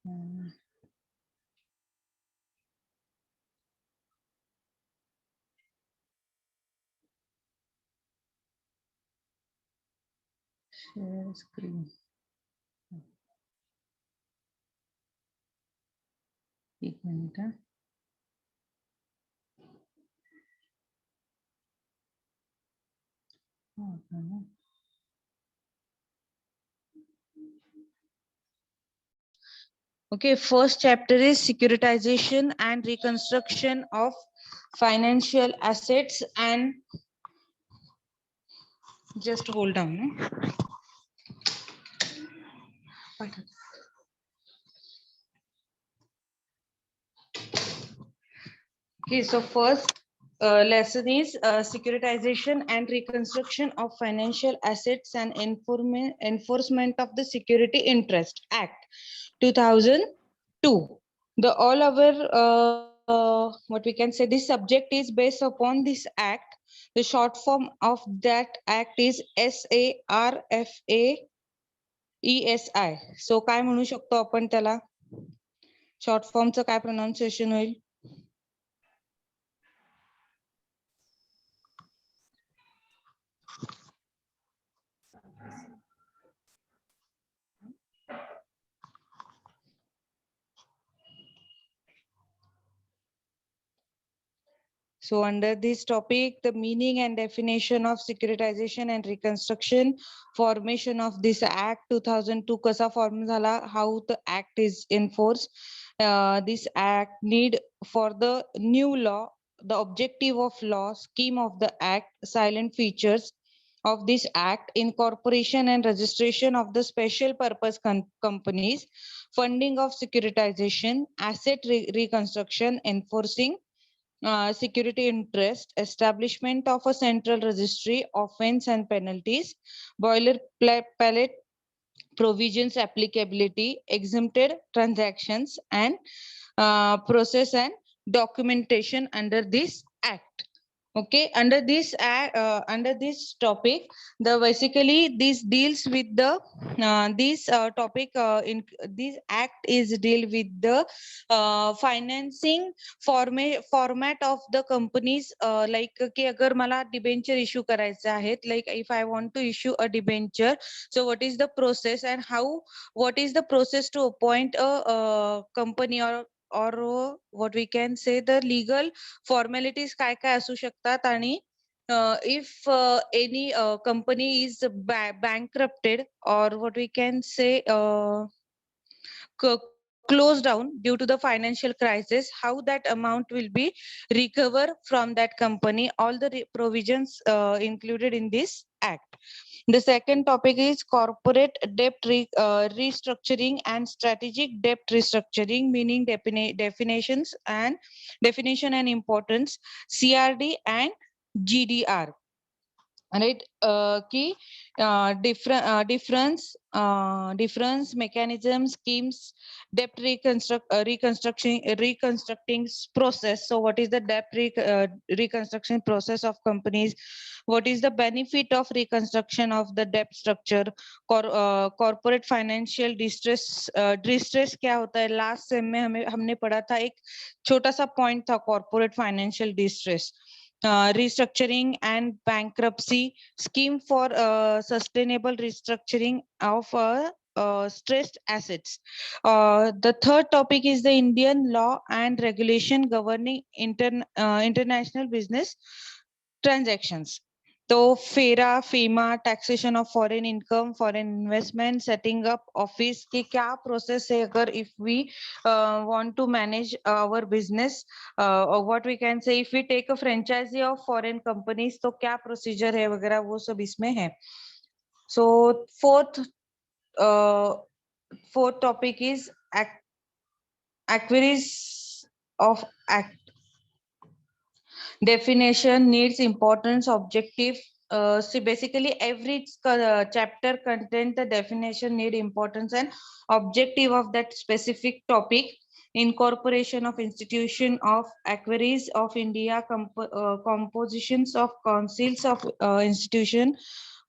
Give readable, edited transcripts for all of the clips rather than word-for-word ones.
Share screen. एक minute है. Okay, first chapter is securitization and reconstruction of financial assets, and just hold on. Okay, so first lesson is securitization and reconstruction of financial assets and enforcement of the Security Interest Act 2002. The all what we can say, this subject is based upon this act. The short form of that act is SARFA ESI. So काय म्हणू शकतो आपण त्याला? Short फॉर्मचं काय pronunciation होईल? So under this topic, the meaning and definition of securitization and reconstruction, formation of this Act 2002 kasa form झाला, how the Act is enforced, this Act need for the new law, the objective of law, scheme of the Act, silent features of this Act, incorporation and registration of the special purpose companies, funding of securitization, asset reconstruction, enforcing security interest, establishment of a central registry, offense and penalties, boilerplate provisions applicability, exempted transactions, and process and documentation under this act. Okay, under this topic, the basically this deals with the this topic in this act is deal with the financing format of the companies, like की अगर मला debenture issue करायचे आहेत, like if I want to issue a debenture, so what is the process and what is the process to appoint a company, or what we can say the legal formalities काय काय असू शकतात, आणि if any company is bankrupted, or what we can say closed down due to the financial crisis, how that amount will be recovered from that company, all the provisions included in this act. The second topic is corporate debt restructuring and strategic debt restructuring, meaning definitions and definition and importance, CRD and GDR. Right, key difference mechanism, schemes, debt reconstructing process. So what is the debt reconstruction process of companies? What is the benefit of reconstruction of the debt structure? Corporate financial distress क्या होता है? Last sem में हमने पढ़ा था, एक छोटा सा पॉइंट था corporate financial distress. Restructuring and bankruptcy, scheme for sustainable restructuring of stressed assets. The third topic is the Indian law and regulation governing international business transactions. So FERA, FEMA, taxation of foreign income, foreign investment, setting up office की क्या process है अगर if we want to manage our business, or what we can say if we take a franchisee of foreign companies, तो क्या procedure है वगैरह वो सब इसमें है. So fourth topic is acquisitions of act. Definition, needs, importance, objective. So basically every chapter contains the definition, need, importance and objective of that specific topic. Incorporation of institution of Aquaries of India, compositions of councils of institution,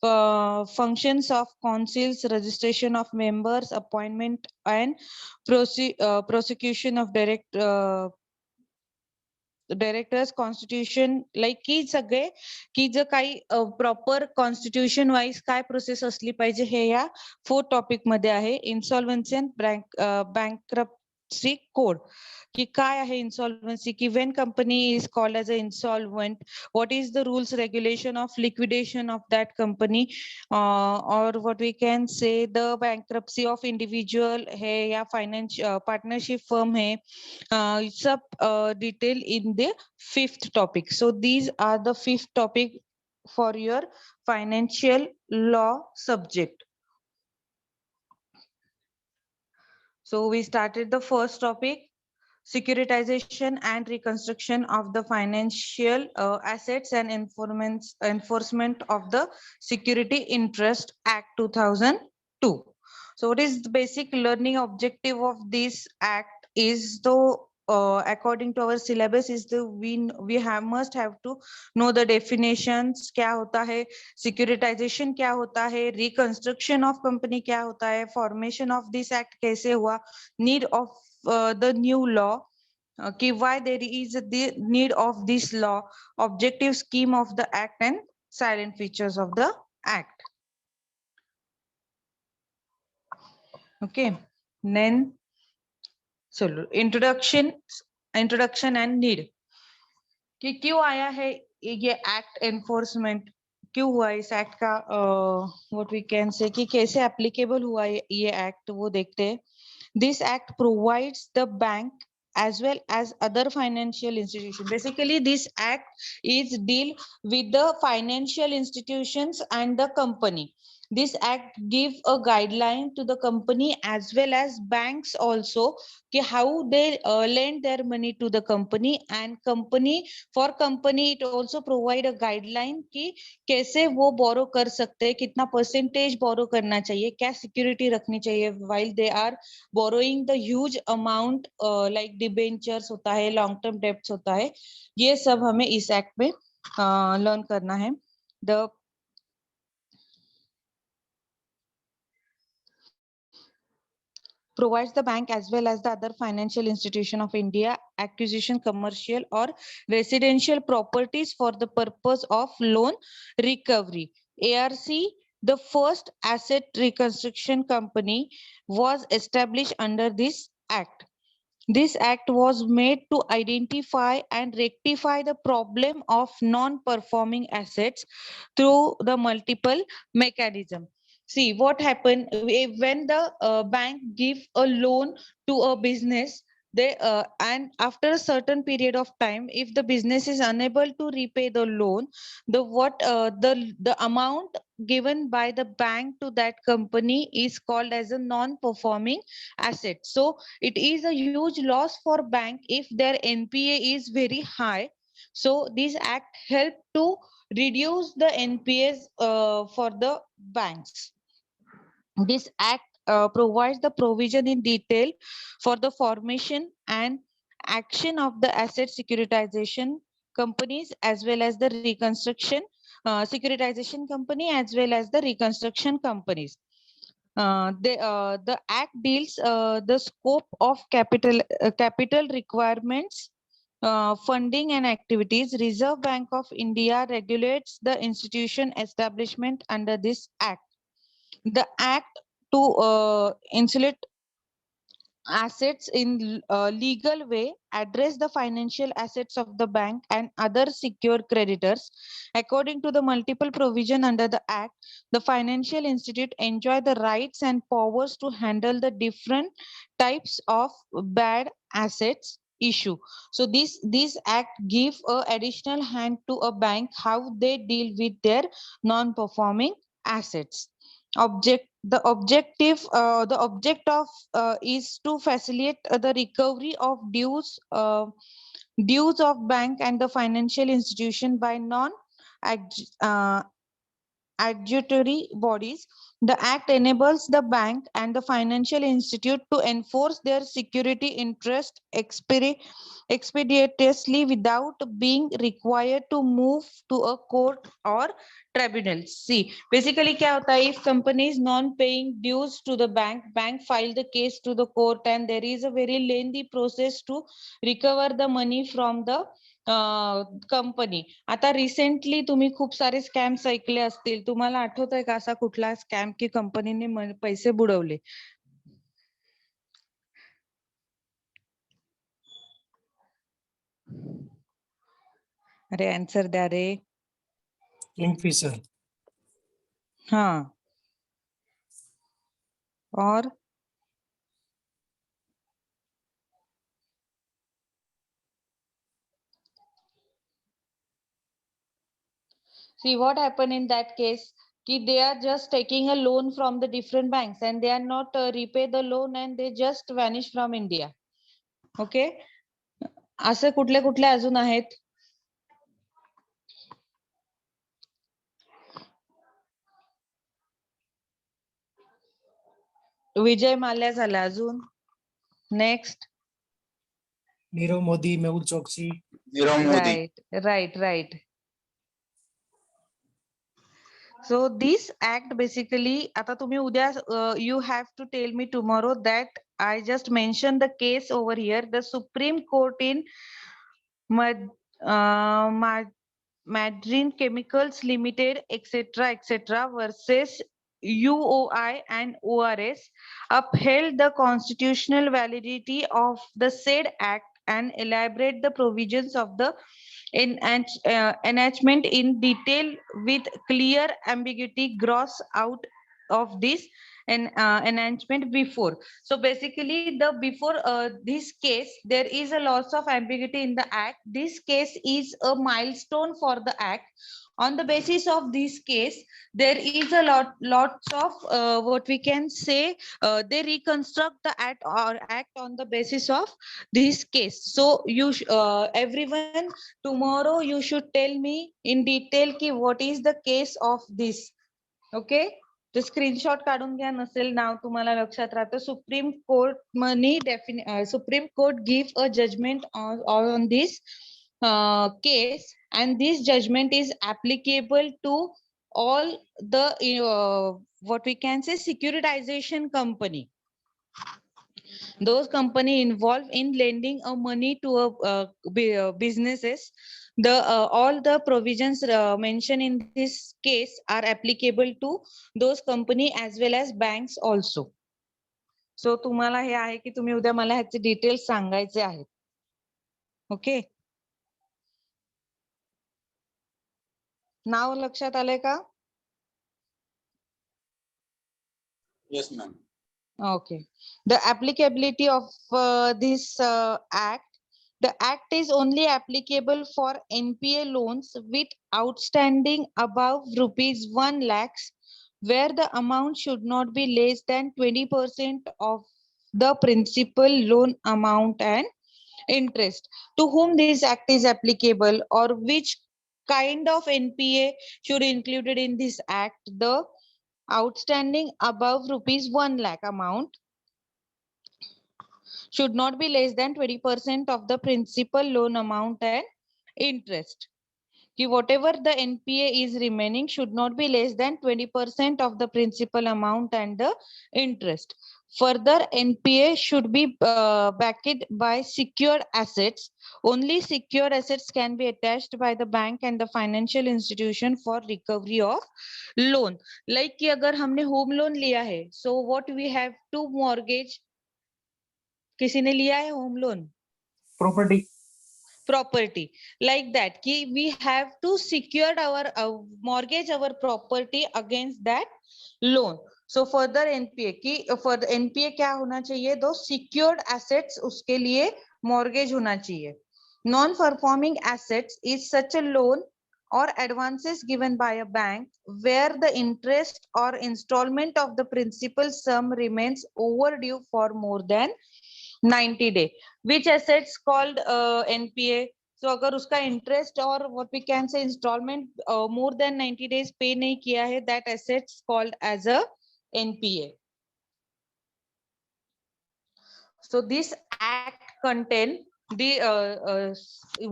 functions of councils, registration of members, appointment and prosecution of directors, constitution, like की सगळे की जर काही proper constitution wise काय process असली पाहिजे हे या 4 topic मध्ये आहे. इन्सॉल्व्हन्सी अँड बँक्रप्सी कोड, की काय आहे इन्सॉल्व्हन्सी, की when company is called as a insolvent, what is the rules regulation of liquidation of that company, or what we can say the bankruptcy of individual है या financial partnership firm है, सब detail in the 5th topic. So these are the 5th topic for your financial law subject. So we started the first topic, securitization and reconstruction of the financial assets and enforcement of the Security Interest Act 2002. So what is the basic learning objective of this act is the according to our syllabus is the we must have to know the definitions, क्या होता है securitization, क्या होता है reconstruction of company, क्या होता है formation of this act, कैसे हुआ, need of the new law, okay, why there is the need of this law, objective scheme of the act and silent features of the act. Okay, then so introduction and need, कि क्यों आया है ये act enforcement, क्यों हुआ इस act का what we can से कि कैसे एप्लीकेबल हुआ ये एक्ट, वो देखते हैं. This act provides the bank as well as other financial institutions. Basically, this act is deal with the financial institutions and the company. This act give a guideline to the company as well as banks also, कि how they lend their money to the company, and company for company it also provide a guideline कि कैसे वो borrow कर सकते हैं, कितना percentage borrow करना चाहिए, क्या security रखनी चाहिए while they are borrowing the huge amount like debentures होता है, long term debts होता है, ये सब हमें इस एक्ट में लर्न करना है. The provides the bank as well as the other financial institution of India acquisition commercial or residential properties for the purpose of loan recovery. ARC, the first asset reconstruction company, was established under this act. This act was made to identify and rectify the problem of non-performing assets through the multiple mechanism. See what happened when the bank give a loan to a business, they and after a certain period of time, if the business is unable to repay the loan, the amount given by the bank to that company is called as a non-performing asset. So it is a huge loss for bank if their NPA is very high. So this act help to reduce the NPAs for the banks. This act provides the provision in detail for the formation and action of the asset securitization companies as well as the reconstruction securitization company as well as the reconstruction companies. The act deals the scope of capital requirements, funding and activities. Reserve Bank of India regulates the institution establishment under this act. The act to insulate assets in legal way address the financial assets of the bank and other secured creditors. According to the multiple provision under the act, the financial institute enjoy the rights and powers to handle the different types of bad assets issue. So this act give a additional hand to a bank how they deal with their non-performing assets. The object of is to facilitate the recovery of dues of bank and the financial institution by non uh, adjudicatory bodies. The Act enables the bank and the financial institute to enforce their security interest expeditiously without being required to move to a court or tribunal. See, basically क्या होता है, if company is non-paying dues to the bank, bank file the case to the court and there is a very lengthy process to recover the money from the company. आता recently तुम्ही खूप सारे scams ऐकले असतील, तुम्हाला आठवत आहे का असा कुठला स्कॅम की कंपनीने पैसे बुडवले? अरे आन्सर द्या रे. किंगफिशर. हाँ, और see what happened in that case, कि they are just taking a loan from the different banks and they are not repay the loan and they just vanish from India. Okay, असे कुठले कुठले अजून आहेत? विजय माल्या झाला, अजून next. Nirav Modi, Mehul Choksi. Nirav Modi. Right. So this act basically, आता तुम्ही उद्या you have to tell me tomorrow that I just mentioned the case over here. The Supreme Court in Madryn Chemicals Limited, etc. versus UOI and ORS upheld the constitutional validity of the said act and elaborate the provisions of the enactment in detail with clear ambiguity gross out of this enactment before. So basically the before this case there is a loss of ambiguity in the act. This case is a milestone for the act. On the basis of this case there is a lots of what we can say, they reconstruct the act on the basis of this case. So you everyone tomorrow you should tell me in detail ki what is the case of this. Okay, तो screenshot काढून घ्या, नसेल नाव तुम्हाला लक्षात राहतं. Supreme Court money Supreme Court give a judgement on this case and this judgment is applicable to all the what we can say securitization company, those company involved in lending a money to a businesses. The all the provisions mentioned in this case are applicable to those company as well as banks also. So तुम्हाला हे आहे की तुम्ही उद्या मला ह्याचे details सांगायचे आहेत. Okay, नाव लक्षात आलंय का? Yes, ma'am. Okay, the applicability of this act. The act is only applicable for NPA loans with outstanding above rupees 1 lakhs, where the amount should not be less than 20% of the principal loan amount and interest. To whom this act is applicable or which kind of NPA should included in this act? The outstanding above rupees 1 lakh amount should not be less than 20% of the principal loan amount and interest. Whatever the NPA is remaining should not be less than 20% of the principal amount and the interest. Further, NPA should be backed by secured assets. Only secured assets can be attached by the bank and the financial institution for recovery of loan. Like कि अगर हमने home loan लिया है, so what we have to mortgage. किसी ने लिया है home loan? Property, like that कि we have to secure our mortgage our property against that loan. So further NPA कि for NPA क्या होना चाहिए? दो secured assets उसके लिए mortgage होना चाहिए. Non performing assets is such a loan or advances given by a bank where the interest or installment of the principal sum remains overdue for more than 90 days. Which assets called NPA? सो अगर उसका interest और what we can say instalment more than 90 days पे नहीं किया है, that assets called as a NPA. So this act contain the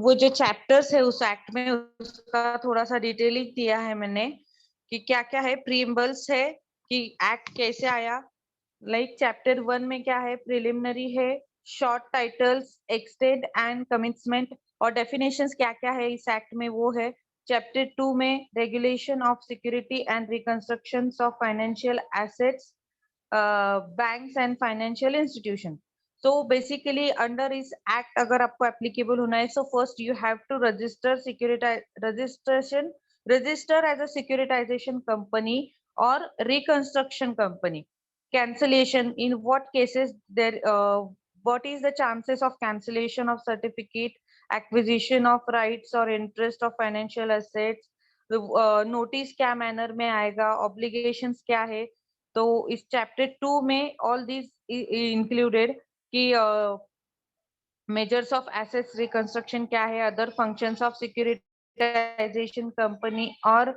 वो जो chapters है उस एक्ट में, उसका थोड़ा सा डिटेलिंग दिया है मैंने कि क्या क्या है. प्रीएम्बल्स है कि एक्ट कैसे आया. लाइक चैप्टर 1 में क्या है, प्रिलिमिनरी है, short titles, extend and commitment और डेफिनेशंस क्या क्या है इस एक्ट में वो है. चैप्टर 2 में regulation of security and reconstruction of financial assets, banks and financial institution. So basically under इस act अगर आपको applicable होना है, so first you have to register register as a securitization company or reconstruction company. Cancellation, in what cases there, what is the chances of cancellation of certificate, acquisition of rights or interest of financial assets, notice क्या manner में आएगा, obligations क्या है. तो इस chapter 2 में all these included कि measures of assets reconstruction क्या है, other functions of securitisation company और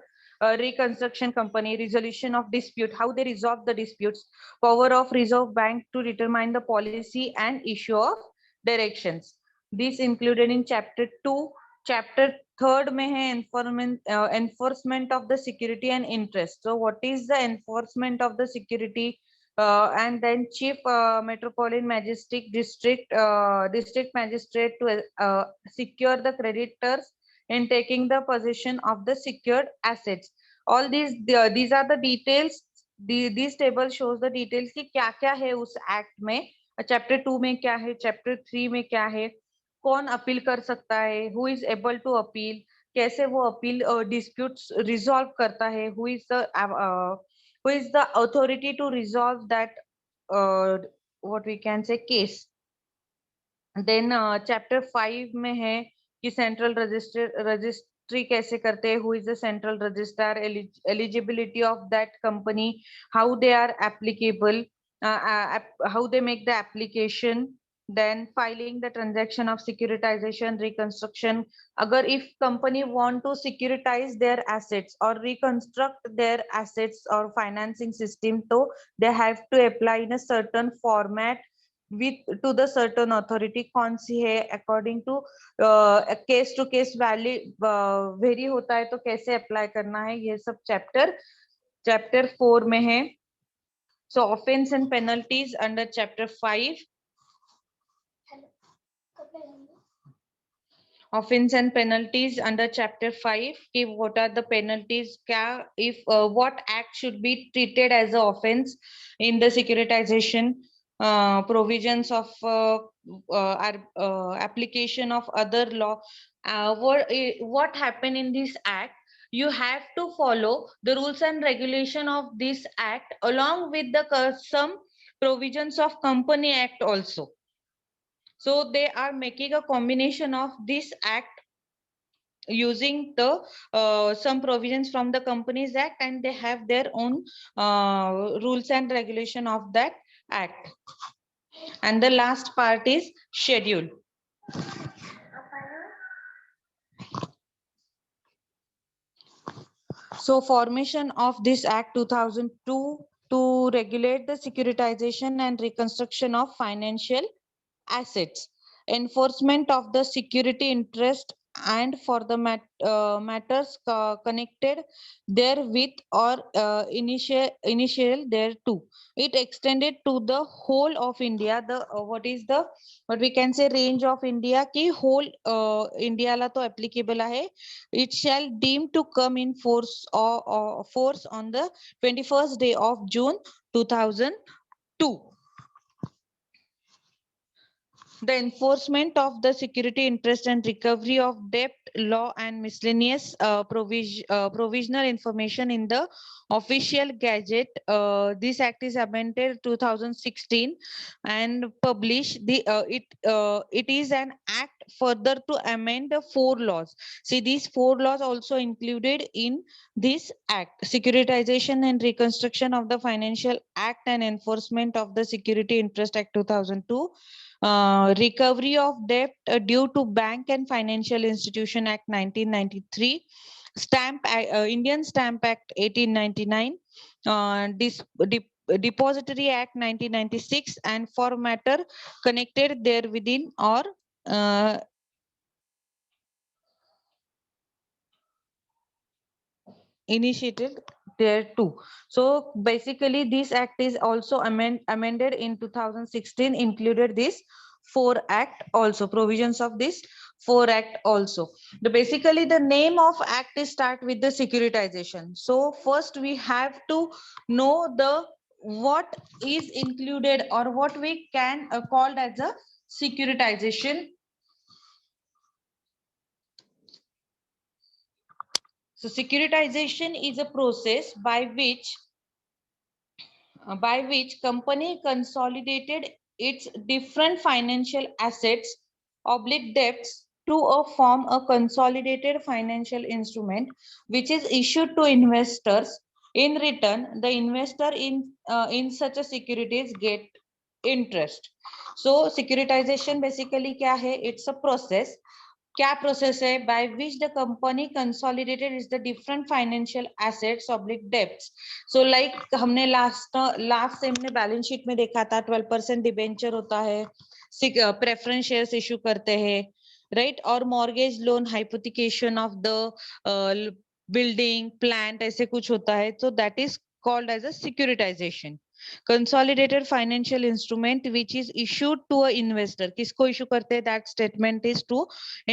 reconstruction company, resolution of dispute, how they resolve the disputes, power of reserve bank to determine the policy and issue of directions. This included in chapter 2. chapter 3 में है enforcement of the security and interest. So what is the enforcement of the security? And then chief metropolitan magistrate district magistrate to secure the creditors in taking the possession of the secured assets. All these are the details. These table shows the details कि क्या क्या है उस act में. Chapter 2 में क्या है, chapter 3 में क्या है, कौन अपील कर सकता है, who is able to appeal, कैसे वो अपील डिस्प्यूट्स रिजॉल्व करता है, who is the authority to resolve that what we can say case. Then chapter 5 में है कि सेंट्रल रजिस्ट्री कैसे करते हैं, who is the central registrar, eligibility of that company, how they are applicable, how they make the application. Then filing the transaction of securitization, reconstruction. Agar if company want to securitize their assets or reconstruct their assets or financing system, so they have to apply in a certain format with to the certain authority. कौन सी है, according to case to case value very होता है, तो कैसे apply करना है, ये सब चैप्टर 4 में है. So offense and penalties under chapter 5. Offense and penalties under chapter 5. What are the penalties? If what act should be treated as an offense in the securitization, provisions of application of other law. What happened in this act? You have to follow the rules and regulation of this act along with the some provisions of Company Act also. So they are making a combination of this act using the some provisions from the Companies Act, and they have their own rules and regulation of that act. And the last part is schedule. So formation of this Act 2002 to regulate the securitization and reconstruction of financial assets, enforcement of the security interest, and for the matters connected therewith or initial thereto. It extended to the whole of India. The what we can say range of India ki whole India la to applicable hai. It shall deem to come in force or force on the 21st day of June 2002. The enforcement of the security interest and recovery of debt law and miscellaneous provisional information in the official gazette. This act is amended 2016 and published. It is an act further to amend the 4 laws. See, these 4 laws also included in this act: Securitization and Reconstruction of the Financial Act and Enforcement of the Security Interest Act 2002. Recovery of debt due to Bank and Financial Institution Act 1993, Indian Stamp Act 1899, Depository Act 1996, and for matter connected there within or initiated there too. So basically this act is also amended in 2016, included this 4 Act also, provisions of this 4 Act also. Basically the name of act is start with the securitization. So first we have to know the what is included or what we can called as a securitization. So securitization is a process by which company consolidated its different financial assets oblique debts to form a consolidated financial instrument which is issued to investors. In return, the investor in such a securities get interest. So securitization basically क्या है? It's a process. क्या process है by which the company consolidated is the different financial assets oblique debts. So like हमने last sem में balance sheet में देखा था 12% debenture होता है, प्रेफरेंस शेयर्स इशू करते हैं, राइट, और mortgage loan hypothecation of the building plant ऐसे कुछ होता है. So that is called as a securitization. Consolidated financial instrument which is issued to a investor. किसको issue करते हैं? That statement is to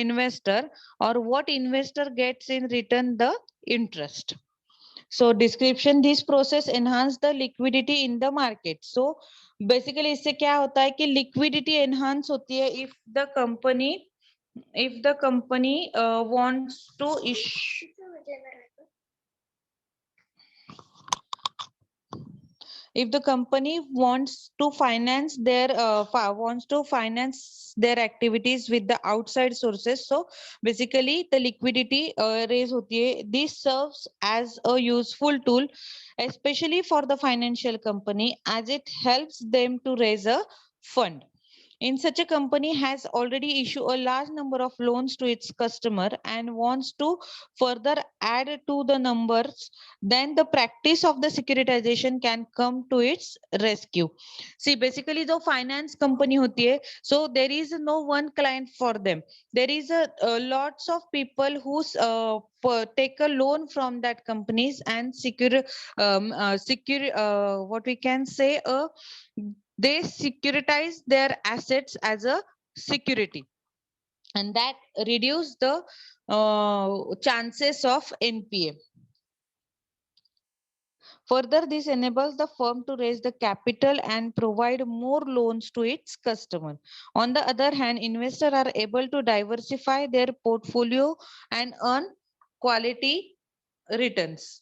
investor, or what investor gets in return the interest. So description, this process enhance the liquidity in the market. So basically इससे क्या होता है कि liquidity enhance होती है if the company wants to issue. If the company wants to finance their activities with the outside sources, so basically the liquidity raise hoti hai. This serves as a useful tool especially for the financial company as it helps them to raise a fund. In such a company has already issued a large number of loans to its customer and wants to further add to the numbers, then the practice of the securitization can come to its rescue. See, basically the finance company hoti hai, so there is no one client for them. There is a lots of people who take a loan from that companies and what we can say they securitize their assets as a security, and that reduce the chances of NPA. Further, this enables the firm to raise the capital and provide more loans to its customer. On the other hand, investors are able to diversify their portfolio and earn quality returns.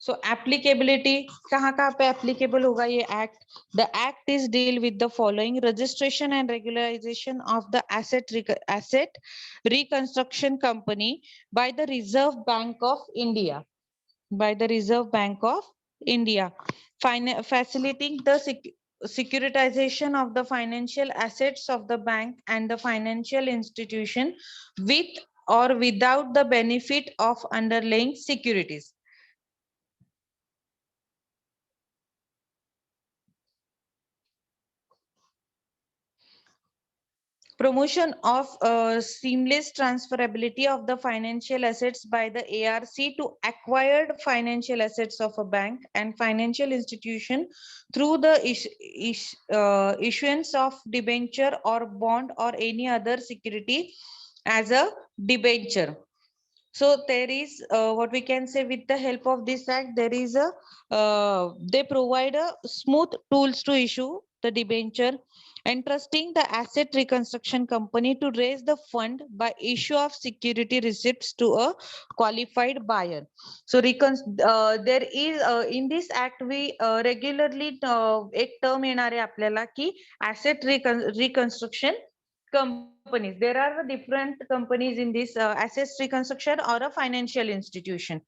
So applicability, कहाँ पे applicable होगा ये act? The act is deal with the following: registration and regularization of the asset reconstruction company by the Reserve Bank of India. By the Reserve Bank of India, facilitating the securitization of the financial assets of the bank and the financial institution with or without the benefit of underlying securities. Promotion of seamless transferability of the financial assets by the ARC to acquired financial assets of a bank and financial institution through the issuance of debenture or bond or any other security as a debenture. So there is what we can say, with the help of this act, there is a they provide a smooth tools to issue the debenture, entrusting the asset reconstruction company to raise the fund by issue of security receipts to a qualified buyer. So there is in this act we regularly एक term येणार आहे आपल्याला की asset reconstruction companies. There are different companies in this assets reconstruction or a financial institution.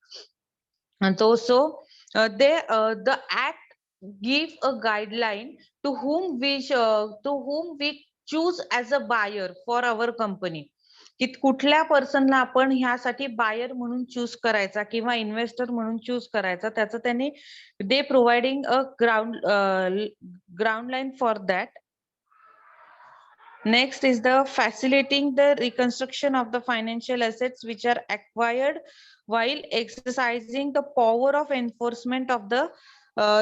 And also the act give a guideline to whom we choose as a buyer for our company. की कुठल्या पर्सनला आपण ह्यासाठी buyer म्हणून choose करायचा किंवा investor म्हणून choose करायचा, त्याचं त्यांनी they providing a ground line for that. Next is the facilitating the reconstruction of the financial assets which are acquired while exercising the power of enforcement of the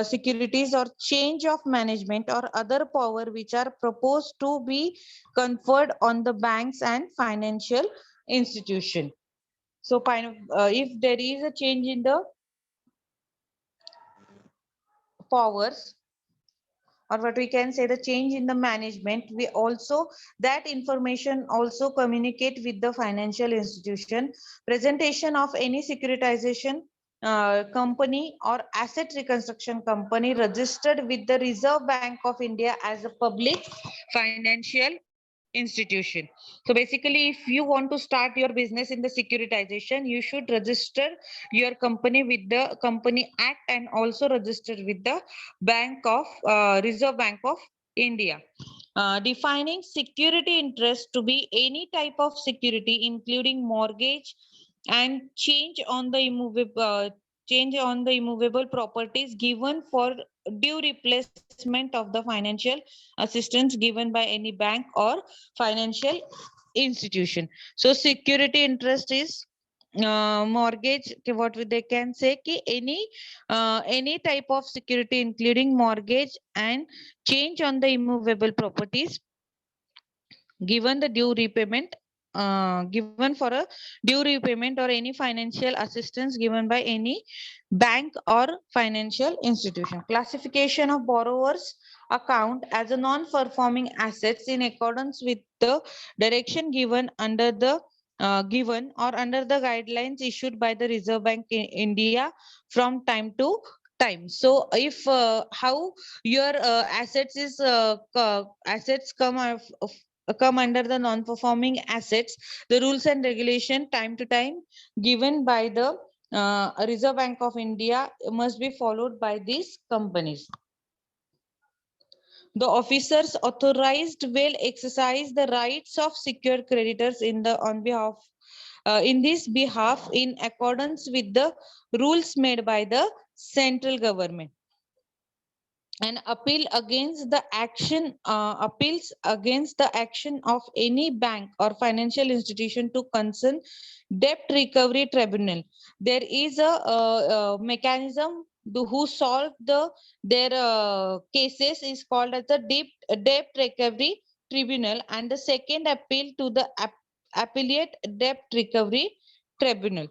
securities or change of management or other power which are proposed to be conferred on the banks and financial institution. So if there is a change in the powers, or what we can say the change in the management, we also that information also communicate with the financial institution. Presentation of any securitization company or asset reconstruction company registered with the Reserve Bank of India as a public financial institution. So basically, if you want to start your business in the securitization, you should register your company with the Company Act and also register with the Reserve Bank of India. Defining security interest to be any type of security, including mortgage and change on the immovable properties given for due replacement of the financial assistance given by any bank or financial institution. So security interest is mortgage, they can say ki any type of security including mortgage and change on the immovable properties given the due repayment given for a due repayment or any financial assistance given by any bank or financial institution. Classification of borrowers account as a non-performing assets in accordance with the direction given under the given or under the guidelines issued by the Reserve Bank in India from time to time. So if how your assets come under the non-performing assets, the rules and regulation time to time given by the Reserve Bank of India must be followed by these companies. The officers authorized will exercise the rights of secured creditors in this behalf in accordance with the rules made by the central government. And appeals against the action of any bank or financial institution to concern debt recovery tribunal. There is a mechanism who solve their cases is called as the debt recovery tribunal, and the second appeal to the appellate debt recovery tribunal.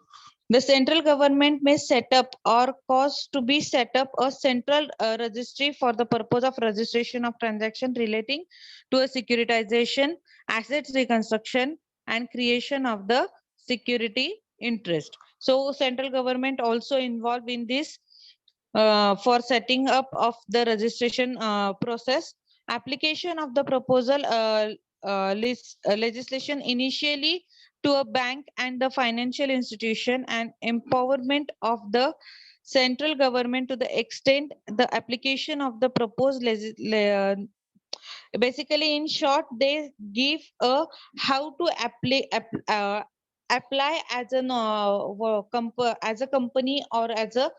The central government may set up or cause to be set up a central registry for the purpose of registration of transaction relating to a securitization, assets reconstruction, and creation of the security interest. So central government also involved in this for setting up of the registration process. Application of the proposal legislation initially to a bank and the financial institution, and empowerment of the central government to the extent the application of the proposed basically in short they give a how to apply as a company or as a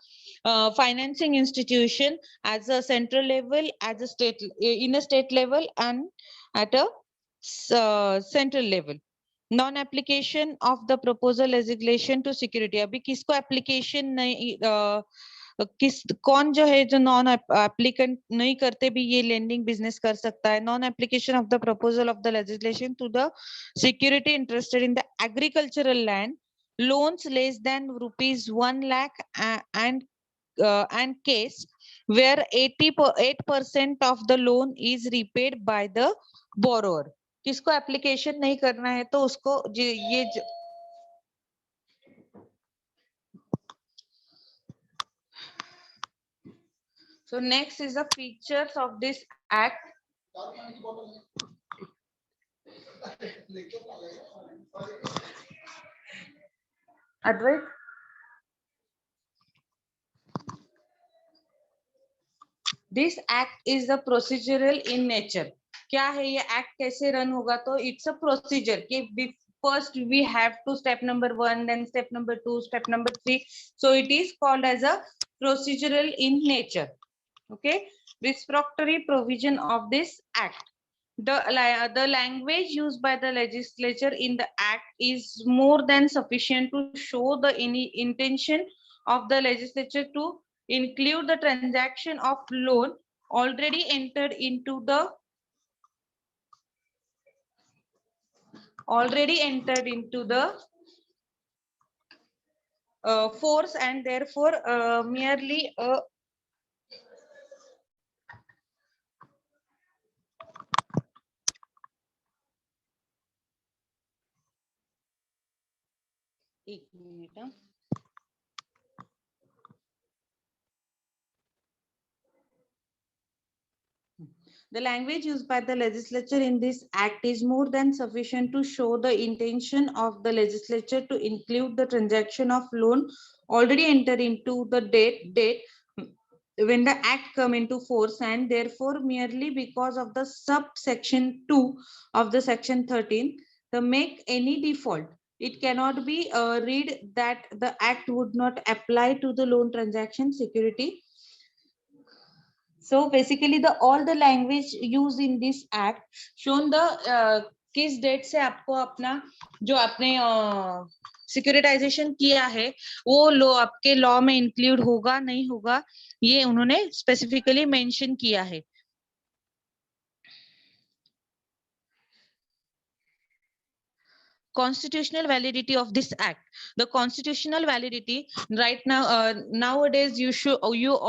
financing institution, as a central level, as a state in a state level, and at a central level. Non application of the proposal legislation to security. अभी किसको application नहीं कौन जो है जो non applicant नहीं करते भी ये लेंडिंग बिजनेस कर सकता है. Non application of the proposal of the legislation to the security interested in the agricultural land loans less than ₹1 lakh and case where 88% of the loan is repaid by the borrower. किसको application नहीं करना है तो उसको ये so next is the features of this act. Advait. This act is the procedural in nature. क्या है ये एक्ट, कैसे रन होगा? तो इट्स अ प्रोसीजर कि first we have to step number 1, then step number 2, step number 3. So it is called as a procedural in nature. Okay, respiratory provision of this act. The language used by the legislature in the act is more than sufficient to show the intention of the legislature to include the transaction of loan already entered into the force, and therefore merely एक minute. The language used by the legislature in this act is more than sufficient to show the intention of the legislature to include the transaction of loan already entered into the date when the act come into force, and therefore merely because of the subsection 2 of the section 13 the make any default. It cannot be read that the act would not apply to the loan transaction security. So basically the all the language used in this act shown the किस date से आपको अपना जो आपने securitisation किया है वो लो आपके लॉ में इंक्लूड होगा नहीं होगा, ये उन्होंने स्पेसिफिकली मेंशन किया है. Constitutional validity of this act. The constitutional validity right now nowadays you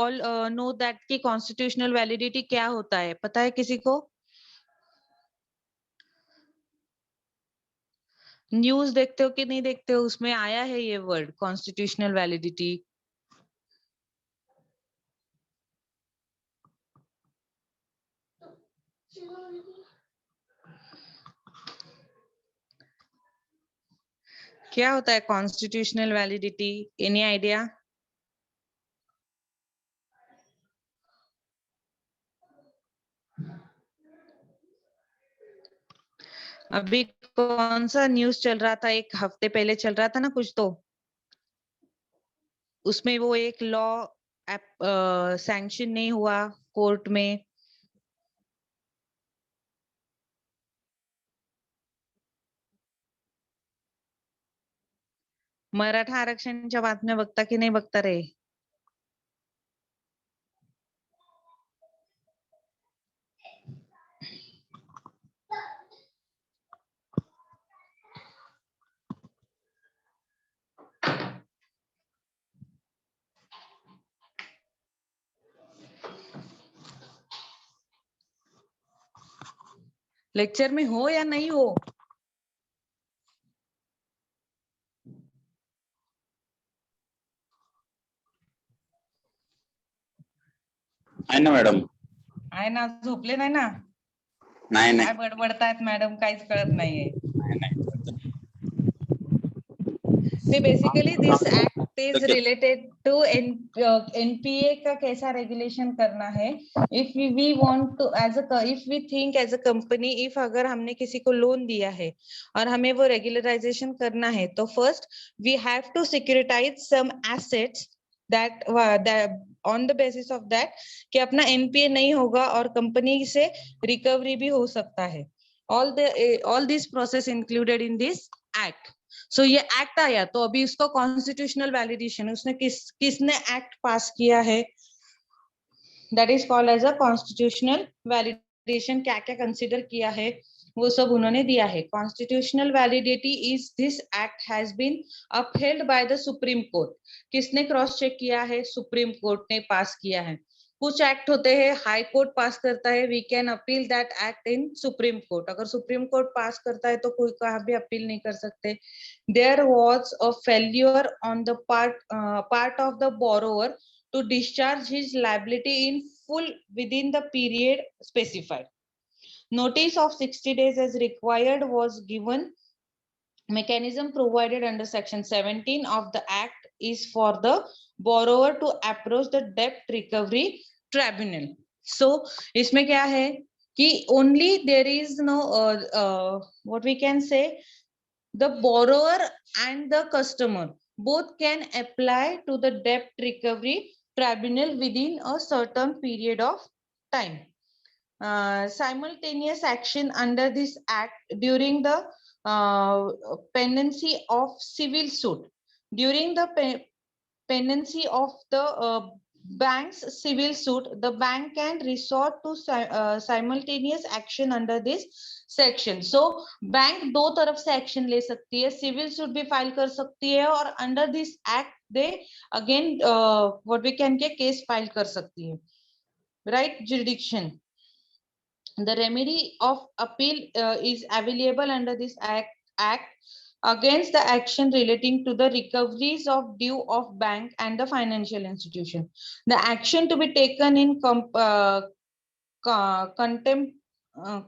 all know that कि constitutional validity क्या होता है, पता है किसी को? न्यूज़ देखते हो कि नहीं देखते हो, उसमें आया है ये वर्ड कॉन्स्टिट्यूशनल वैलिडिटी. क्या होता है कॉन्स्टिट्यूशनल वैलिडिटी? Any idea? अभी कौन सा न्यूज़ चल रहा था, एक हफ्ते पहले चल रहा था ना कुछ, तो उसमें वो एक लॉ सैंक्शन नहीं हुआ कोर्ट में. मराठा आरक्षणच्या बातम्या बघता की नाही बघता रे? लेक्चर में हो या नहीं हो? आहे ना मॅडम. आहे ना, झोपले नाही ना? नाही काय बडबडतायत मॅडम, काहीच कळत नाहीये. So basically this act is related to NPA का कैसा रेगुलेशन करना है. If we want to if we think as a company, if अगर हमने किसी को लोन दिया है और हमें वो रेगुलराइजेशन करना है, तो first we have to securitize some assets that on the basis of that कि अपना NPA नहीं होगा और कंपनी से रिकवरी भी हो सकता है. All this process included in this act. So ये एक्ट आया तो अभी उसका कॉन्स्टिट्यूशनल वैलिडेशन, उसने किसने एक्ट पास किया है, that is called as a constitutional validation. क्या क्या कंसीडर किया है वो सब उन्होंने दिया है. Constitutional validity is this act has been upheld by the Supreme Court. किसने क्रॉस चेक किया है? सुप्रीम कोर्ट ने पास किया है. कुछ एक्ट होते हैं हाई कोर्ट पास करता है, we can appeal that act in Supreme Court. अगर सुप्रीम कोर्ट पास करता है तो कोई कहाँ भी अपील नहीं कर सकते. There was a failure on the part of the borrower to discharge his liability in full within the period specified. Notice of 60 days as required was given. Mechanism provided under section 17 of the act is for the borrower to approach the debt recovery tribunal So इसमें क्या है कि only there is no what we can say, the borrower and the customer both can apply to the debt recovery tribunal within a certain period of time. Simultaneous action under this act during the pendency of civil suit. During the pendency of the bank's civil suit, the bank can resort to simultaneous action under this section. So bank दो तरफ से action ले सकती है, civil suit भी file कर सकती है, और under this act they again what we can के case file कर सकती है. Right jurisdiction. The remedy of appeal is available under this act against the action relating to the recoveries of due of bank and the financial institution. The action to be taken in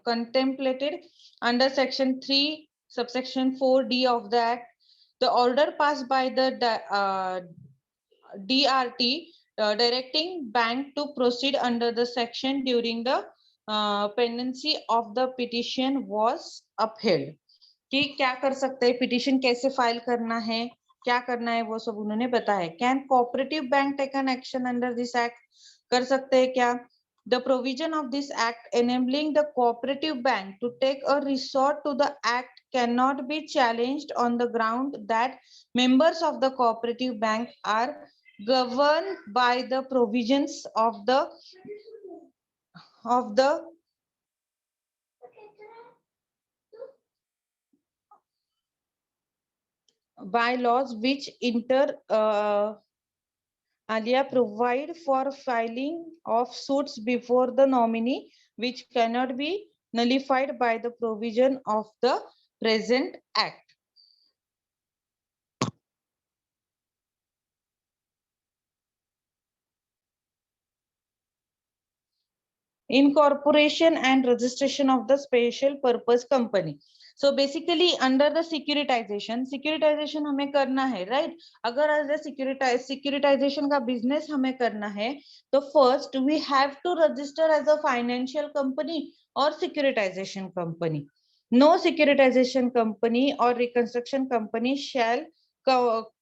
contemplated under section 3 subsection 4d of the act. The order passed by the DRT directing bank to proceed under the section during the pendency of the petition was upheld. कि क्या कर सकते हैं, petition कैसे file करना है, क्या करना है, वो सब उन्होंने बताया. Can cooperative bank take an action under this act, कर सकते हैं क्या? The provision of this act enabling the cooperative bank to take a resort to the act cannot be challenged on the ground that members of the cooperative bank are governed by the provisions of the bylaws which alia provide for filing of suits before the nominee, which cannot be nullified by the provision of the present act. Incorporation and registration of the special purpose company. So basically under the securitization हमें करना है, right? अगर as a securitization का business हमें करना है, तो first we have to register as a financial company or securitization company. No securitization company or reconstruction company shall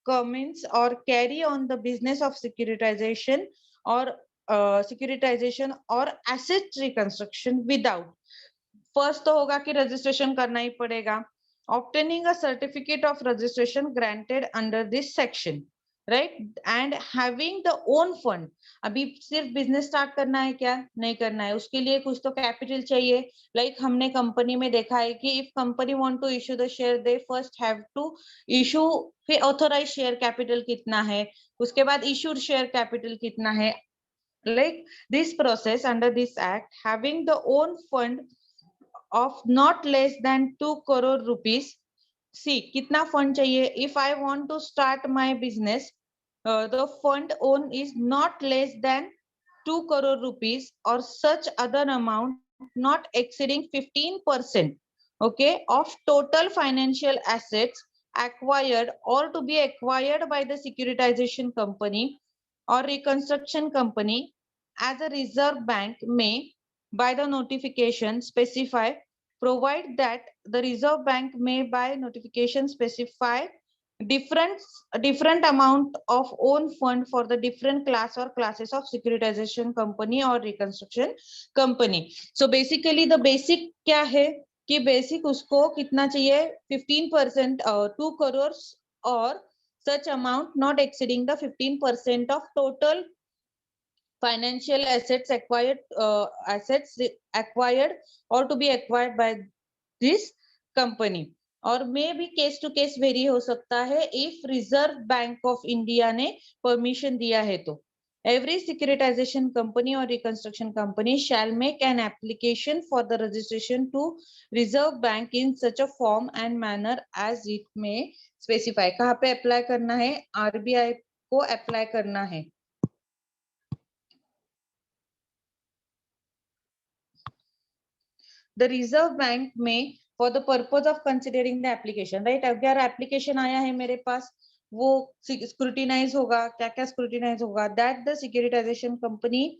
commence or carry on the business of securitization or securitization or asset reconstruction without. First तो होगा कि registration करना ही पड़ेगा. Obtaining a certificate of registration granted under this section, right? And having the own fund. अभी सिर्फ business start करना है क्या? नहीं करना है. उसके लिए कुछ तो capital चाहिए. Like हमने company में देखा है कि if company want to issue the share, they first have to issue फिर authorized share capital कितना है, उसके बाद issued share capital कितना है. Like this process under this act, having the own fund of not less than 2 crore rupees. See, kitna fund chahiye? If I want to start my business, the fund own is not less than 2 crore rupees or such other amount not exceeding 15%, okay, of total financial assets acquired or to be acquired by the securitization company or reconstruction company as a reserve bank may by the notification specify, provide that the reserve bank may by notification specify different amount of own fund for the different class or classes of securitization company or reconstruction company. So basically the basic क्या है कि basic उसको कितना चाहिए, 15% 2 crores or such amount not exceeding the 15% of total financial assets acquired or to be acquired by this company. और मे भी case to case very हो सकता है if reserve bank of India ने परमिशन दिया है तो. Every securitization company or reconstruction company shall make an application for the registration to Reserve Bank in such a form and manner as it may specify. कहाँ पे apply करना है? RBI को apply करना है. The Reserve Bank may for the purpose of considering the application, right? अगर application आया है मेरे पास, वो scrutinize होगा. क्या क्या scrutinize होगा? That the securitization company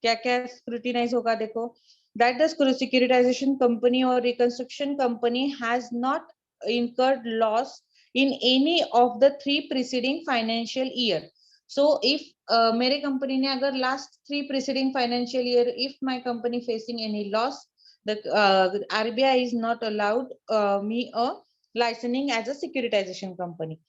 क्या क्या स्क्रूटिनाइज होगा देखो, that the securitization company or reconstruction company has not incurred loss in any of the 3 preceding financial year. So if मेरे company ने अगर last 3 preceding financial year, if my company facing any loss, the RBI is not allowed me a licensing as a securitization company.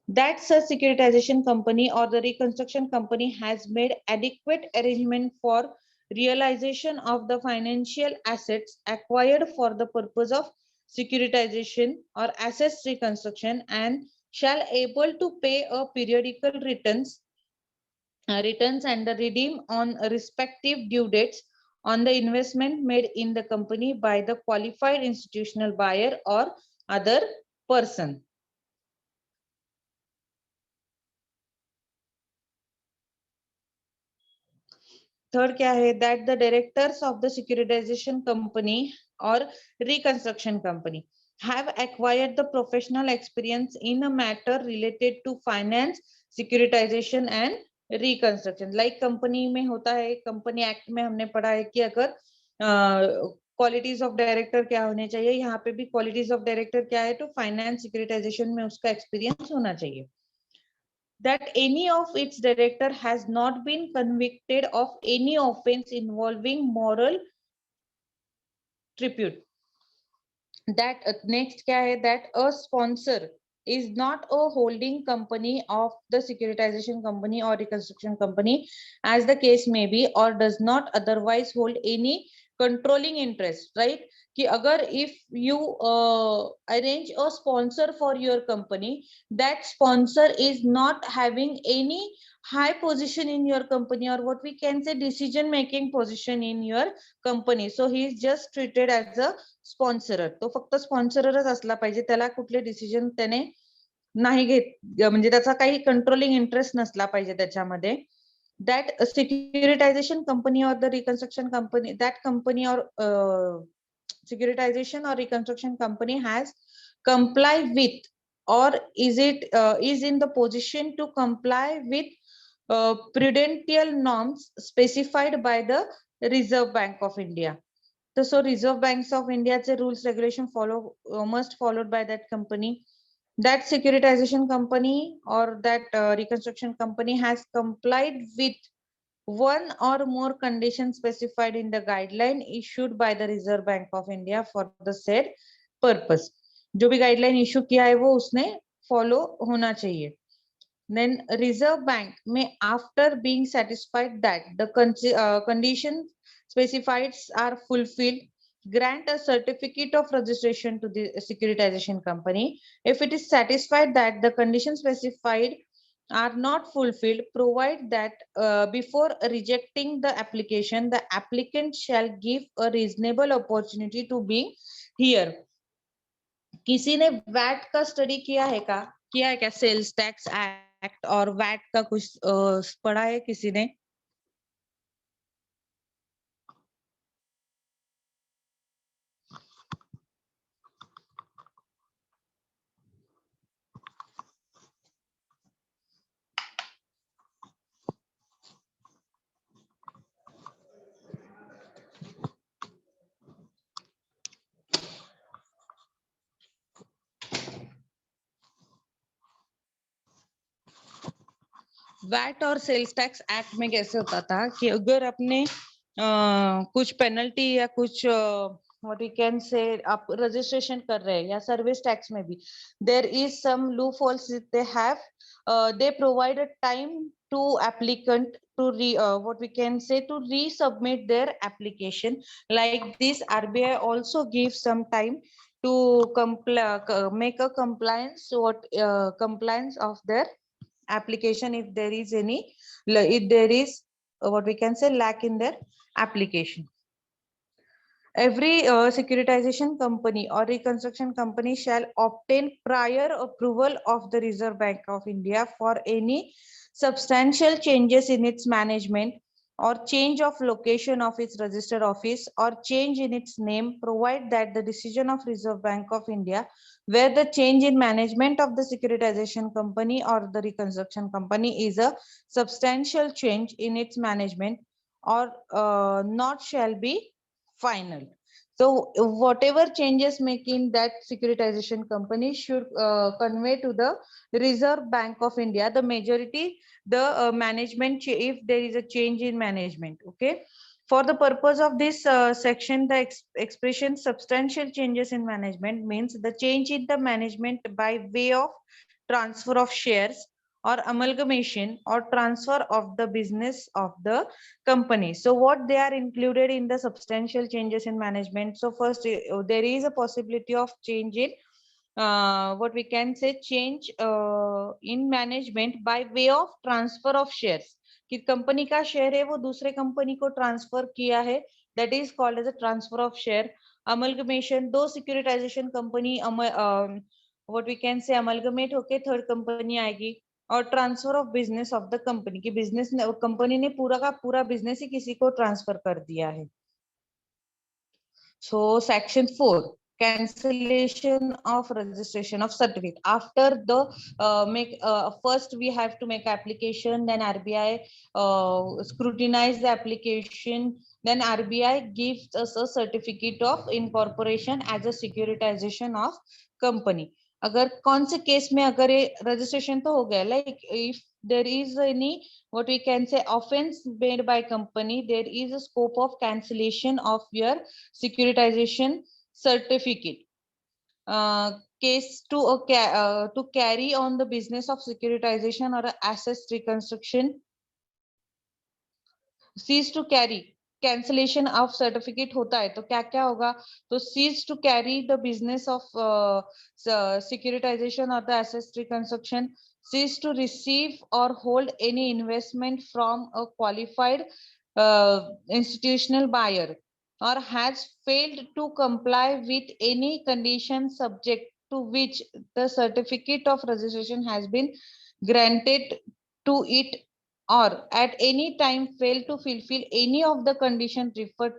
That such securitization company or the reconstruction company has made adequate arrangement for realization of the financial assets acquired for the purpose of securitization or assets reconstruction and shall able to pay a periodical returns and redeem on respective due dates on the investment made in the company by the qualified institutional buyer or other person. Third क्या है, that the directors of the securitization company or reconstruction company have acquired the professional experience in a matter related to finance, securitization and reconstruction. Like company में होता है, company act में हमने पढ़ा है कि अगर qualities of director क्या होने चाहिए, यहाँ पे भी qualities of director क्या है, तो finance securitization में उसका experience होना चाहिए. That any of its director has not been convicted of any offense involving moral tribute. That next क्या है, that a sponsor is not a holding company of the securitization company or reconstruction company as the case may be, or does not otherwise hold any controlling interest, right? कि अगर if you arrange a sponsor for your company, that sponsor is not having any high position in your company or what we can say decision making position in your company, so he is just treated as a sponsorer. तो फक्त स्पॉन्सररच असला पाहिजे, त्याला कुठले decision त्याने नाही घेत, म्हणजे त्याचा काही कंट्रोलिंग इंटरेस्ट नसला पाहिजे त्याच्यामध्ये. That securitization company or the reconstruction company, that company or securitization or reconstruction company has comply with or is in the position to comply with prudential norms specified by the Reserve Bank of India. So Reserve Banks of India's rules regulation must followed by that company. That securitization company or that reconstruction company has complied with one or more conditions specified in the guideline issued by the Reserve Bank of India for the said purpose. जो भी guideline issue किया है वो उसने follow होना चाहिए. Then Reserve Bank may, after being satisfied that the conditions specified are fulfilled, grant a certificate of registration to the securitization company. If it is satisfied that the conditions specified are not fulfilled, provide that before rejecting the application, the applicant shall give a reasonable opportunity to be here. किसी ने VAT का study किया है क्या sales tax act और VAT का कुछ पढ़ा है किसी ने? वैट और सेल्स टैक्स एक्ट में कैसे होता था कि अगर अपने कुछ पेनल्टी या कुछ what we can say आप रजिस्ट्रेशन कर रहे हैं या सर्विस टैक्स में भी there is some loopholes they have, they provide a time to applicant to what we can say to resubmit their application. Like this RBI also gives some time to make a compliance compliance of their application if there is what we can say lack in their application. Every securitization company or reconstruction company shall obtain prior approval of the Reserve Bank of India for any substantial changes in its management or change of location of its registered office or change in its name, provide that the decision of Reserve Bank of India where the change in management of the securitization company or the reconstruction company is a substantial change in its management or not shall be final. So whatever changes make in that securitization company should convey to the Reserve Bank of India, the majority, the management, if there is a change in management. Okay. For the purpose of this section, the expression substantial changes in management means the change in the management by way of transfer of shares or amalgamation or transfer of the business of the company. So what they are included in the substantial changes in management? So first, there is a possibility of change in what we can say change in management by way of transfer of shares. कि company का share है वो दूसरे company को transfer किया है, that is called as a transfer of share. Amalgamation, दो securitization company what we can say amalgamate होके थर्ड कंपनी आएगी. और transfer of business of the company, की बिजनेस कंपनी ने पूरा का पूरा बिजनेस ही किसी को ट्रांसफर कर दिया है. So section 4, cancellation of registration of certificate. After the first we have to make application, then RBI scrutinize the application, then RBI gives us a certificate of incorporation as a securitization of company. अगर कौन से case में अगर ये registration तो हो गया, like if there is any what we can say offense made by company, there is a scope of cancellation of your securitization certificate. Case to carry on the business of securitization or assets reconstruction, cease to carry, cancellation of certificate होता है तो क्या क्या होगा? तो cease to carry the business of securitization or the assets reconstruction, cease to receive or hold any investment from a qualified institutional buyer, or has failed to comply with any condition subject to which the certificate of registration has been granted to it, or at any time fail to fulfill any of the conditions referred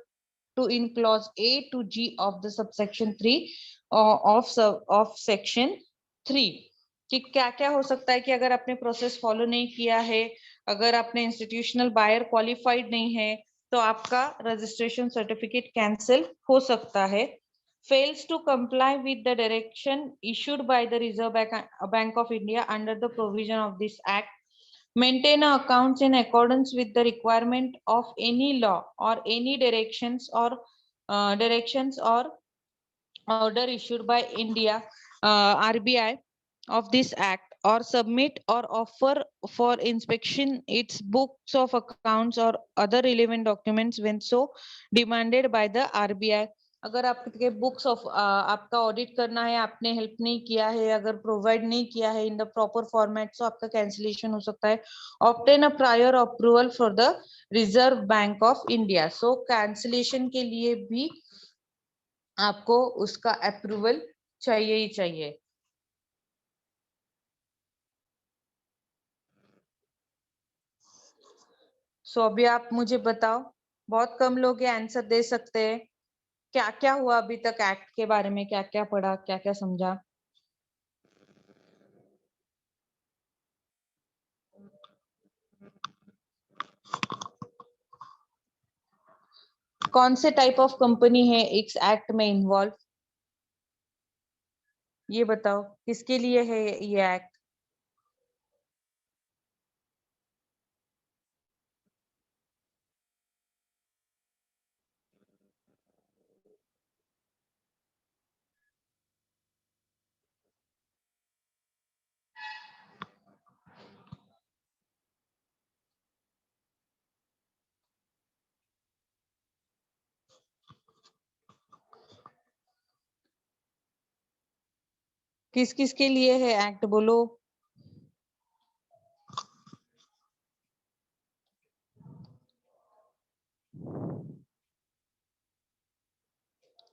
to in clause A to G of the subsection 3 of section 3. कि क्या क्या हो सकता है कि अगर आपने process follow नहीं किया है, अगर आपने इंस्टीट्यूशनल बायर क्वालिफाइड नहीं है, तो आपका रजिस्ट्रेशन सर्टिफिकेट कैंसिल हो सकता है. Fails to comply with the direction issued by the Reserve Bank of India under the provision of this act, maintain accounts in accordance with the requirement of any law or any directions or order issued by India RBI of this act, or submit or offer for inspection its books of accounts or other relevant documents when so demanded by the RBI. अगर आपके books of आपका audit करना है, आपने help नहीं किया है, अगर प्रोवाइड नहीं किया है इन द प्रॉपर फॉर्मेट, तो आपका कैंसिलेशन हो सकता है. Obtain a prior approval for the reserve bank of India. So cancellation के लिए भी आपको उसका अप्रूवल चाहिए ही चाहिए. सो अभी आप मुझे बताओ, बहुत कम लोग ये आंसर दे सकते हैं, क्या क्या हुआ अभी तक एक्ट के बारे में, क्या क्या पढ़ा, क्या क्या समझा? कौन से टाइप ऑफ कंपनी है इस एक्ट में इन्वॉल्व, ये बताओ, किसके लिए है ये एक्ट? किस किस के लिए है एक्ट, बोलो.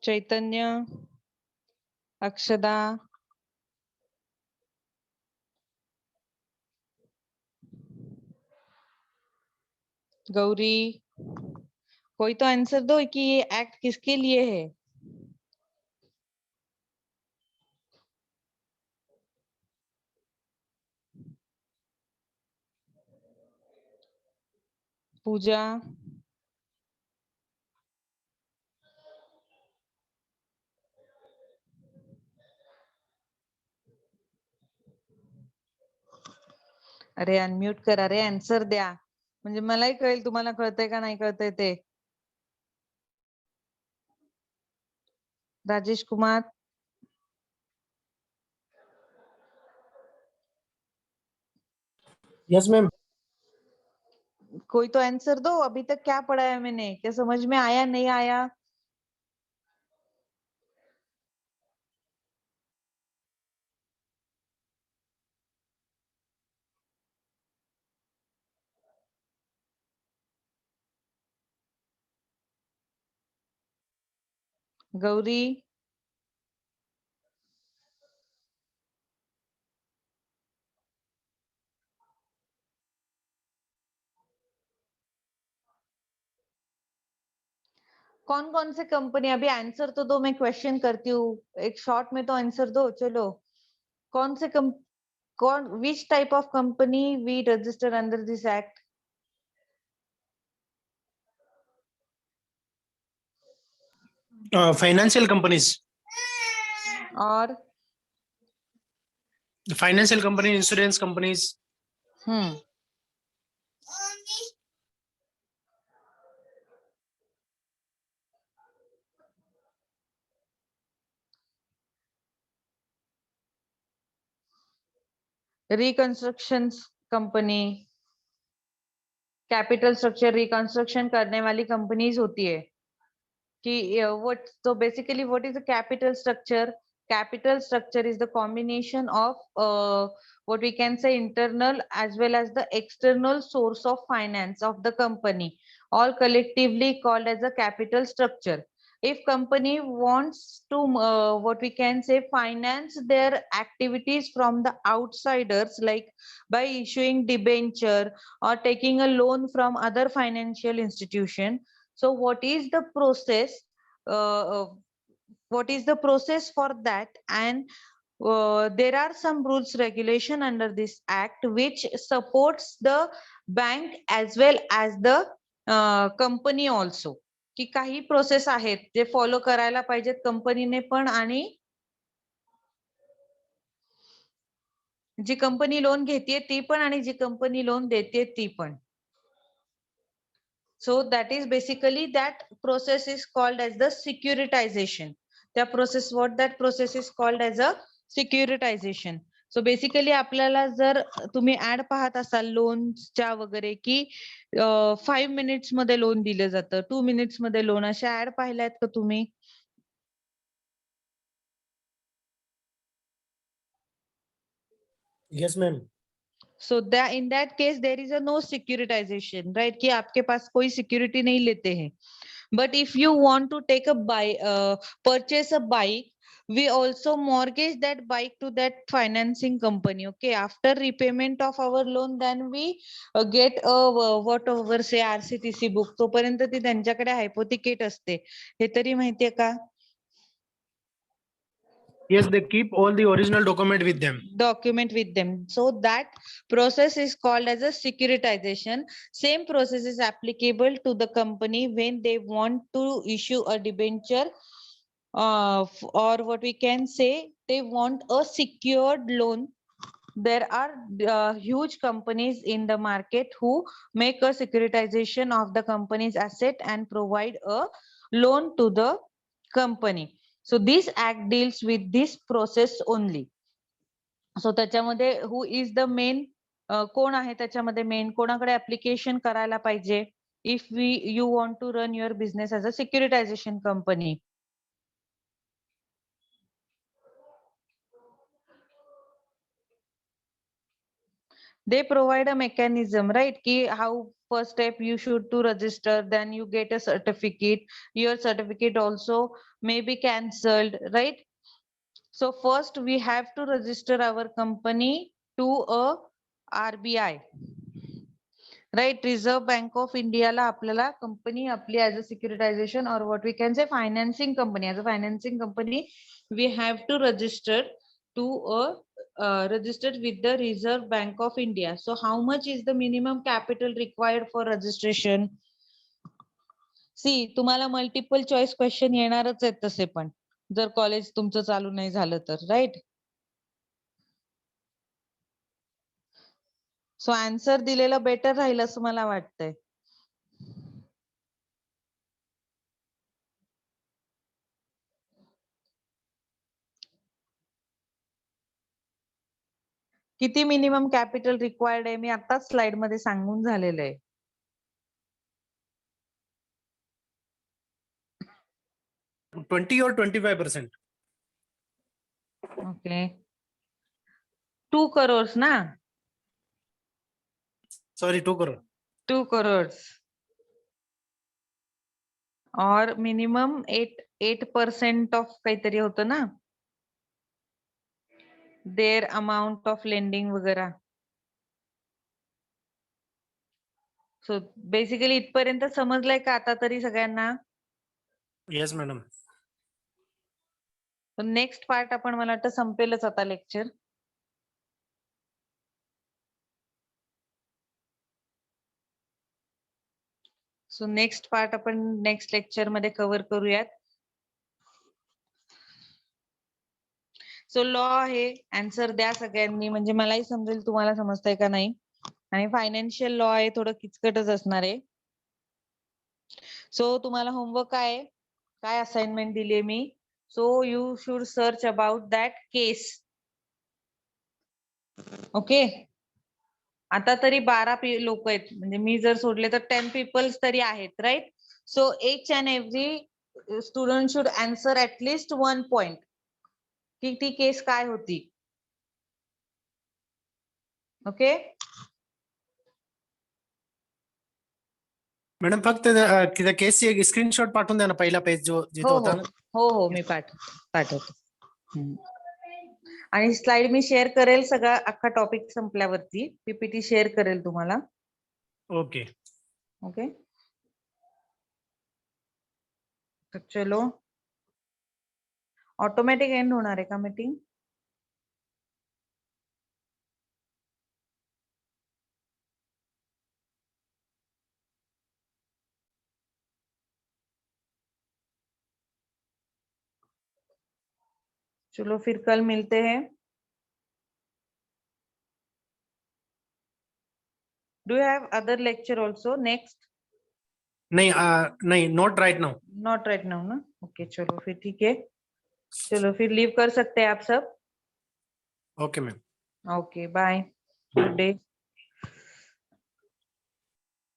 चैतन्य, अक्षदा, गौरी, कोई तो आंसर दो कि ये एक्ट किसके लिए है. पूजा, अरे अनम्यूट करा रे, आन्सर द्या म्हणजे मलाही कळेल तुम्हाला कळतंय का नाही कळतंय ते. Rajesh Kumar, yes ma'am. कोई तो आंसर दो, अभी तक क्या पढ़ाया मैंने, क्या समझ में आया नहीं आया? गौरी, कौन कौन से कंपनी, अभी आंसर तो दो, मैं क्वेश्चन करती हूँ, एक शॉर्ट में तो आंसर दो। चलो, कौन से कौन which type of company we register under this act? Financial companies, और financial company, insurance companies. Reconstruction company, capital structure reconstruction करने वाली कंपनीज होती है कि what, so basically what is the capital structure? Capital structure is the combination of what we can say internal as well as the external source of finance of the company, all collectively called as a capital structure. If company wants to what we can say finance their activities from the outsiders, like by issuing debenture or taking a loan from other financial institution, so what is the process? What is the process for that? And there are some rules regulation under this act which supports the bank as well as the company also. की काही process आहेत जे follow करायला पाहिजेत कंपनीने पण आणि जी company loan घेते ती पण आणि जी कंपनी लोन देते ती पण. So that is basically that process is called as the securitization. The process, what that process is called as a securitization. So basically आपल्याला जर तुम्ही ऍड पाहत असाल लोनच्या वगैरे की 5 मिनिट्स मध्ये लोन दिलं जातं, 2 मिनिट्स मध्ये लोन, अशा ऍड पाहिल्यात का तुम्ही? Yes ma'am. So that in that case there is a no securitization, right? कि आपके पास कोई security नहीं लेते हैं. But if you want to take a purchase a bike, we also mortgage that bike to that financing company. Okay, after repayment of our loan, then we get a whatever say RCTC book. तोपर्यंत ती त्यांच्याकडे hypothecate असते. हे तरी माहितीये का? Yes, they keep all the original document with them. Document with them. So that process is called as a securitization. Same process is applicable to the company when they want to issue a debenture or what we can say they want a secured loan. There are huge companies in the market who make a securitization of the company's asset and provide a loan to the company. So this act deals with this process only. सो त्याच्यामध्ये who is the main, कोण आहे त्याच्यामध्ये main, कोणाकडे application करायला पाहिजे if you want to run your business as a securitization company? They provide a mechanism, right? Ki how first step you should to register, then you get a certificate. Your certificate also may be cancelled, right? So first we have to register our company to a RBI. Right, Reserve Bank of इंडियाला आपल्याला company आपली as a securitization और what we can say financing company, as a financing company we have to register to registered with the Reserve Bank of India. So how much is the minimum capital required for registration? सी तुम्हाला multiple choice question येणारच आहेत तसे पण, जर college तुमचं चालू नाही झालं तर, राईट? सो आन्सर दिलेलं बेटर राहील असं मला वाटतंय. किती मिनिमम कॅपिटल रिक्वायर्ड आहे मी आताच स्लाइड मध्ये सांगून झालेलं आहे. $20 or 25%. ओके 2 crores ना. Sorry, 2 crore. 2 crores और मिनिमम 8% ऑफ काहीतरी होतं ना. देअर अमाउंट ऑफ लेंडिंग वगैरे. सो बेसिकली इथपर्यंत समजलंय का आता तरी सगळ्यांना? Yes, madam. नेक्स्ट पार्ट आपण मला वाटतं संपेलच आता लेक्चर. सो नेक्स्ट पार्ट आपण नेक्स्ट लेक्चर मध्ये कव्हर करूयात. सो लॉ आहे, आन्सर द्या सगळ्यांनी म्हणजे मलाही समजेल तुम्हाला समजतंय का नाही. आणि फायनान्शियल लॉ आहे, थोडं किचकटच असणार आहे. सो तुम्हाला होमवर्क काय असाइनमेंट दिली मी. So you should search about that case. Okay आता तरी 12 लोक आहेत म्हणजे मी जर सोडले तर 10 पीपल्स तरी आहेत right. So each and every student should answer at least 1 point की ती केस काय होती. ओके मॅडम फक्त त्या केसची एक स्क्रीनशॉट पाठवून द्या ना, पहिला पेज जो जिथे हो होता हो ना. हो मी पाठवतो. आणि स्लाइड मी शेअर करेल सगळा अख्खा टॉपिक संपल्यावरती पीपीटी शेअर करेल तुम्हाला. ओके. ओके तर चलो ऑटोमॅटिक एंड होणार आहे का मीटिंग? चलो फिर कल मिलते हैं. Do you have other lecture also next? नहीं, not right now. Not right now ना. ओके चलो फिर ठीक है. चलो फिर लीव कर सकते हैं आप सब. Okay ma'am. Okay bye. Good day.